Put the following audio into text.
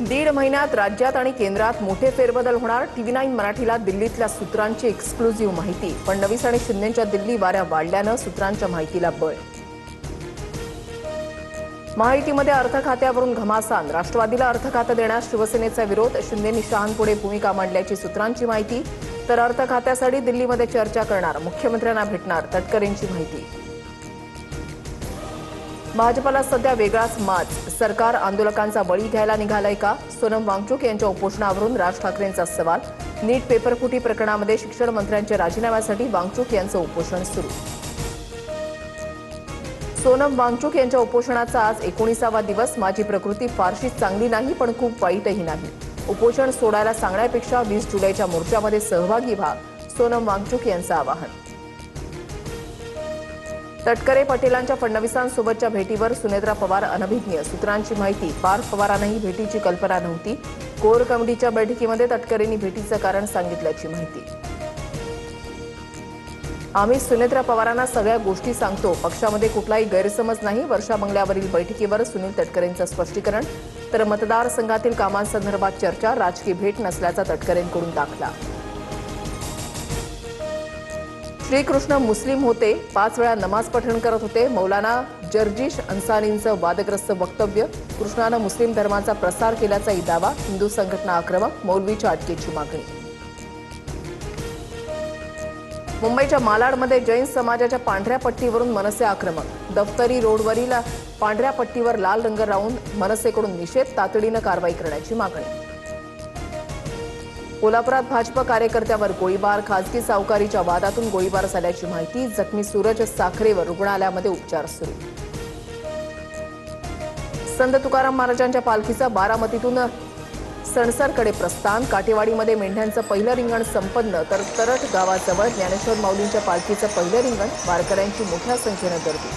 दीड महिन्यात राज्यात आणि केंद्रात मोठे फेरबदल होणार। TV9 मराठीला दिल्लीतल्या सूत्रांची एक्सक्लुझिव्ह माहिती। फडणवीस आणि शिंदेंच्या दिल्ली वाऱ्या वाढल्यानं सूत्रांच्या माहितीला बळ। महायुतीमध्ये अर्थ खात्यावरून घमासान। राष्ट्रवादीला अर्थ खातं देण्यास शिवसेनेचा विरोध। शिंदेंनी शहांपुढे भूमिका मांडल्याची सूत्रांची माहिती। तर अर्थ खात्यासाठी दिल्लीमध्ये चर्चा करणार, मुख्यमंत्र्यांना भेटणार, तटकरेंची माहिती। भाजपला सध्या वेगळाच माज। सरकार आंदोलकांचा बळी घ्यायला निघालंय का? सोनम वांगचुक यांच्या उपोषणावरून राज ठाकरेंचा सवाल। नीट पेपरफुटी प्रकरणामध्ये शिक्षण मंत्र्यांच्या राजीनाम्यासाठी वांगचुक यांचं उपोषण सुरू। सोनम वांगचुक यांच्या उपोषणाचा आज 19वा दिवस। माझी प्रकृती फारशी चांगली नाही, पण खूप वाईटही नाही। उपोषण सोडायला सांगण्यापेक्षा 20 जुलैच्या मोर्चामध्ये सहभागी व्हा, सोनम वांगचुक यांचं आवाहन। तटकरे पटेलांच्या फडणवीसांसोबतच्या भेटीवर सुनेत्रा पवार अनभिज्ञ। सूत्रांची माहिती। पार्थ पवारांनाही भेटीची कल्पना नव्हती। कोर कमिटीच्या बैठकीमध्ये तटकरेंनी भेटीचं कारण सांगितल्याची माहिती। आम्ही सुनेत्रा पवारांना सगळ्या गोष्टी सांगतो, पक्षामध्ये कुठलाही गैरसमज नाही। वर्षा बंगल्यावरील बैठकीवर सुनील तटकरेंचं स्पष्टीकरण। तर मतदारसंघातील कामांसंदर्भात चर्चा, राजकीय भेट नसल्याचा तटकरेंकडून दाखला। श्रीकृष्ण मुस्लिम होते, 5 वेळा नमाज पठण करत होते। मौलाना जर्जिश अन्सारींचं वादग्रस्त वक्तव्य। कृष्णानं मुस्लिम धर्माचा प्रसार केल्याचाही दावा। हिंदू संघटना आक्रमक, मौलवीच्या अटकेची मागणी। मुंबईच्या मालाडमध्ये जैन समाजाच्या पांढऱ्या पट्टीवरून मनसे आक्रमक। दफ्तरी रोडवरील पांढऱ्या पट्टीवर लाल रंग लावून मनसेकडून निषेध, तातडीनं कारवाई करण्याची मागणी। कोल्हापुरात भाजप कार्यकर्त्यावर गोळीबार। खासगी सावकारीच्या वादातून गोळीबार झाल्याची माहिती। जखमी सूरज साखरेवर रुग्णालयामध्ये उपचार सुरू। संत तुकाराम महाराजांच्या पालखीचा बारामतीतून सणसरकडे प्रस्थान। काटेवाडीमध्ये मेंढ्यांचं पहिलं रिंगण संपन्न। तर तरट गावाजवळ ज्ञानेश्वर माऊलींच्या पालखीचं पहिलं रिंगण। वारकऱ्यांची मोठ्या संख्येनं गर्दी।